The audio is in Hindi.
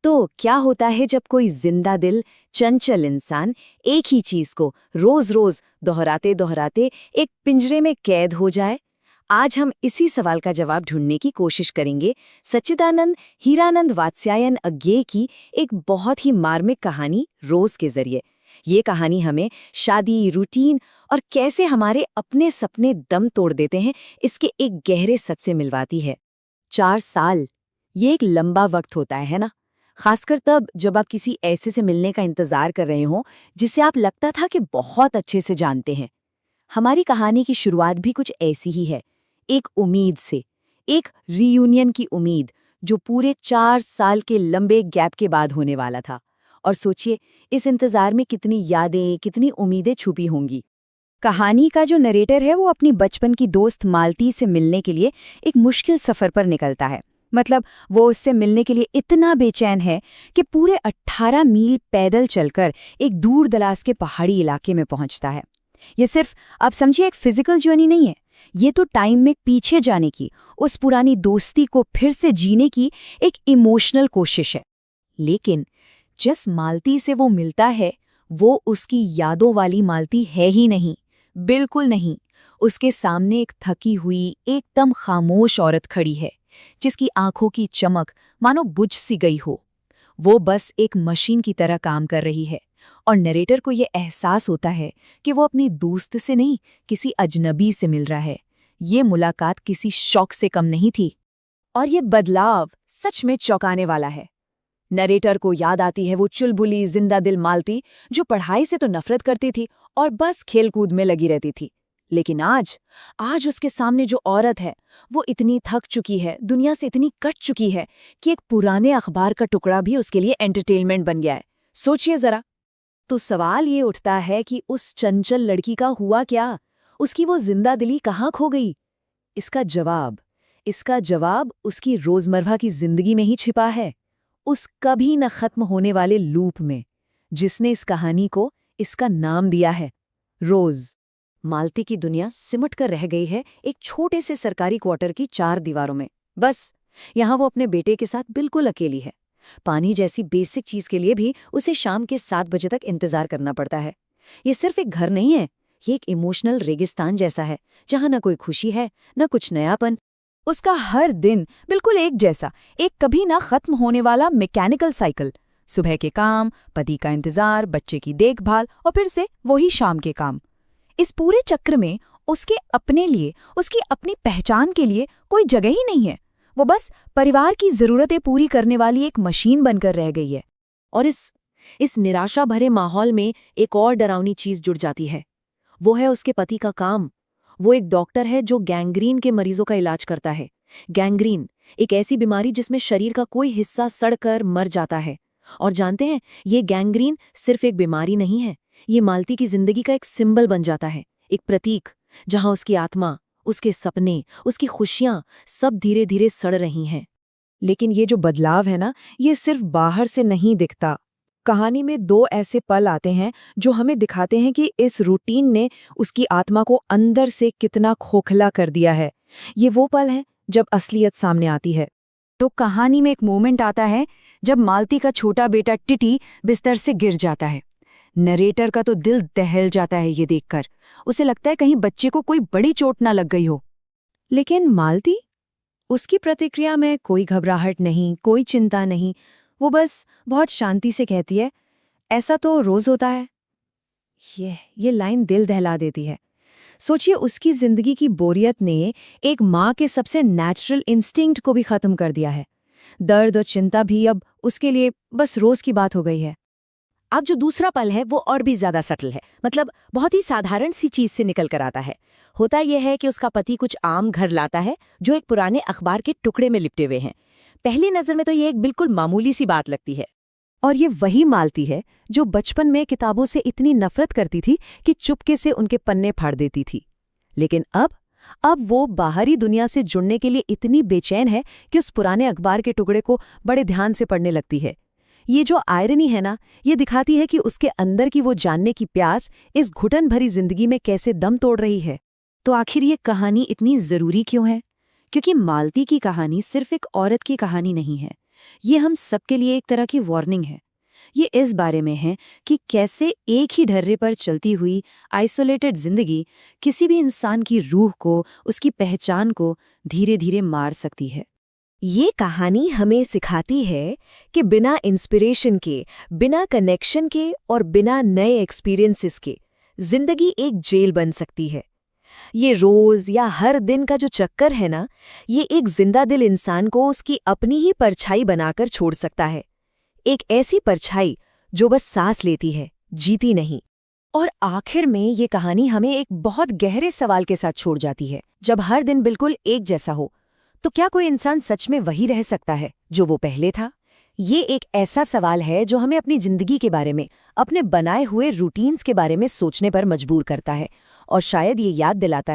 तो क्या होता है जब कोई जिंदा दिल, चंचल इंसान एक ही चीज को रोज रोज दोहराते दोहराते एक पिंजरे में कैद हो जाए? आज हम इसी सवाल का जवाब ढूंढने की कोशिश करेंगे सच्चिदानंद हीरानंद वात्स्यायन अज्ञेय की एक बहुत ही मार्मिक कहानी रोज के जरिए। ये कहानी हमें शादी, रूटीन और कैसे हमारे अपने सपने दम तोड़ देते हैं, इसके एक गहरे सच से मिलवाती है। 4 साल, ये एक लंबा वक्त होता है ना? खासकर तब जब आप किसी ऐसे से मिलने का इंतजार कर रहे हो जिसे आप लगता था कि बहुत अच्छे से जानते हैं। हमारी कहानी की शुरुआत भी कुछ ऐसी ही है, एक उम्मीद से, एक रीयूनियन की उम्मीद जो पूरे 4 साल के लंबे गैप के बाद होने वाला था। और सोचिए, इस इंतजार में कितनी यादें, कितनी उम्मीदें छुपी होंगी। कहानी का जो नरेटर है वो अपनी बचपन की दोस्त मालती से मिलने के लिए एक मुश्किल सफर पर निकलता है। मतलब वो उससे मिलने के लिए इतना बेचैन है कि पूरे 18 मील पैदल चलकर एक दूर दराज के पहाड़ी इलाके में पहुंचता है। ये सिर्फ, आप समझिए, एक फिजिकल जर्नी नहीं है, ये तो टाइम में पीछे जाने की, उस पुरानी दोस्ती को फिर से जीने की एक इमोशनल कोशिश है। लेकिन जिस मालती से वो मिलता है वो उसकी यादों वाली मालती है ही नहीं, बिल्कुल नहीं। उसके सामने एक थकी हुई, एकदम खामोश औरत खड़ी है, जिसकी आंखों की चमक मानो बुझ सी गई हो। वो बस एक मशीन की तरह काम कर रही है और नरेटर को ये एहसास होता है कि वो अपनी दोस्त से नहीं, किसी अजनबी से मिल रहा है। ये मुलाकात किसी शौक से कम नहीं थी। और ये बदलाव सच में चौंकाने वाला है। नरेटर को याद आती है वो चुलबुली जिंदा दिल मालती जो पढ़ाई से तो नफरत करती थी और बस खेलकूद में लगी रहती थी। लेकिन आज उसके सामने जो औरत है वो इतनी थक चुकी है, दुनिया से इतनी कट चुकी है कि एक पुराने अखबार का टुकड़ा भी उसके लिए एंटरटेनमेंट बन गया है। सोचिए जरा। तो सवाल ये उठता है कि उस चंचल लड़की का हुआ क्या? उसकी वो जिंदा दिली कहाँ खो गई? इसका जवाब उसकी रोजमर्रा की जिंदगी में ही छिपा है, उस कभी न खत्म होने वाले लूप में, जिसने इस कहानी को इसका नाम दिया है, रोज। मालती की दुनिया सिमट कर रह गई है एक छोटे से सरकारी क्वार्टर की 4 दीवारों में। बस यहाँ वो अपने बेटे के साथ बिल्कुल अकेली है। पानी जैसी बेसिक चीज के लिए भी उसे शाम के 7 बजे तक इंतजार करना पड़ता है। ये सिर्फ एक घर नहीं है, ये एक इमोशनल रेगिस्तान जैसा है, जहाँ न कोई खुशी है, न कुछ नयापन। उसका हर दिन बिल्कुल एक जैसा, एक कभी ना खत्म होने वाला मैकेनिकल साइकिल। सुबह के काम, पति का इंतजार, बच्चे की देखभाल और फिर से वही शाम के काम। इस पूरे चक्र में उसके अपने लिए, उसकी अपनी पहचान के लिए कोई जगह ही नहीं है। वो बस परिवार की जरूरतें पूरी करने वाली एक मशीन बनकर रह गई है। और इस निराशा भरे माहौल में एक और डरावनी चीज जुड़ जाती है। वो है उसके पति का काम। वो एक डॉक्टर है जो गैंग्रीन के मरीजों का इलाज करता है। गैंग्रीन एक ऐसी बीमारी जिसमें शरीर का कोई हिस्सा सड़कर मर जाता है। और जानते हैं, ये गैंग्रीन सिर्फ एक बीमारी नहीं है, ये मालती की जिंदगी का एक सिंबल बन जाता है, एक प्रतीक, जहां उसकी आत्मा, उसके सपने, उसकी खुशियां सब धीरे धीरे सड़ रही हैं। लेकिन ये जो बदलाव है ना, ये सिर्फ बाहर से नहीं दिखता। कहानी में 2 ऐसे पल आते हैं जो हमें दिखाते हैं कि इस रूटीन ने उसकी आत्मा को अंदर से कितना खोखला कर दिया है। ये वो पल हैं जब असलियत सामने आती है। तो कहानी में एक मोमेंट आता है जब मालती का छोटा बेटा टिटी बिस्तर से गिर जाता है। नरेटर का तो दिल दहल जाता है ये देखकर। उसे लगता है कहीं बच्चे को कोई बड़ी चोट ना लग गई हो। लेकिन मालती, उसकी प्रतिक्रिया में कोई घबराहट नहीं, कोई चिंता नहीं। वो बस बहुत शांति से कहती है, ऐसा तो रोज होता है। ये लाइन दिल दहला देती है। सोचिए, उसकी जिंदगी की बोरियत ने एक माँ के सबसे नेचुरल इंस्टिंक्ट को भी खत्म कर दिया है। दर्द और चिंता भी अब उसके लिए बस रोज की बात हो गई है। अब जो दूसरा पल है वो और भी ज्यादा सटल है, मतलब बहुत ही साधारण सी चीज से निकल कर आता है। होता यह है कि उसका पति कुछ आम घर लाता है जो एक पुराने अखबार के टुकड़े में लिपटे हुए हैं। पहली नजर में तो ये एक बिल्कुल मामूली सी बात लगती है। और ये वही मालती है जो बचपन में किताबों से इतनी नफरत करती थी कि चुपके से उनके पन्ने फाड़ देती थी। लेकिन अब वो बाहरी दुनिया से जुड़ने के लिए इतनी बेचैन है कि उस पुराने अखबार के टुकड़े को बड़े ध्यान से पढ़ने लगती है। ये जो आयरनी है ना, ये दिखाती है कि उसके अंदर की वो जानने की प्यास इस घुटन भरी जिंदगी में कैसे दम तोड़ रही है। तो आखिर ये कहानी इतनी जरूरी क्यों है? क्योंकि मालती की कहानी सिर्फ एक औरत की कहानी नहीं है, ये हम सबके लिए एक तरह की वार्निंग है। ये इस बारे में है कि कैसे एक ही ढर्रे पर चलती हुई आइसोलेटेड जिंदगी किसी भी इंसान की रूह को, उसकी पहचान को धीरे धीरे मार सकती है। ये कहानी हमें सिखाती है कि बिना इंस्पिरेशन के, बिना कनेक्शन के और बिना नए एक्सपीरियंसेस के जिंदगी एक जेल बन सकती है। ये रोज या हर दिन का जो चक्कर है ना, ये एक जिंदा दिल इंसान को उसकी अपनी ही परछाई बनाकर छोड़ सकता है। एक ऐसी परछाई जो बस सांस लेती है, जीती नहीं। और आखिर में ये कहानी हमें एक बहुत गहरे सवाल के साथ छोड़ जाती है। जब हर दिन बिल्कुल एक जैसा हो, तो क्या कोई इंसान सच में वही रह सकता है जो वो पहले था? ये एक ऐसा सवाल है जो हमें अपनी जिंदगी के बारे में, अपने बनाए हुए रूटीन्स के बारे में सोचने पर मजबूर करता है और शायद ये याद दिलाता है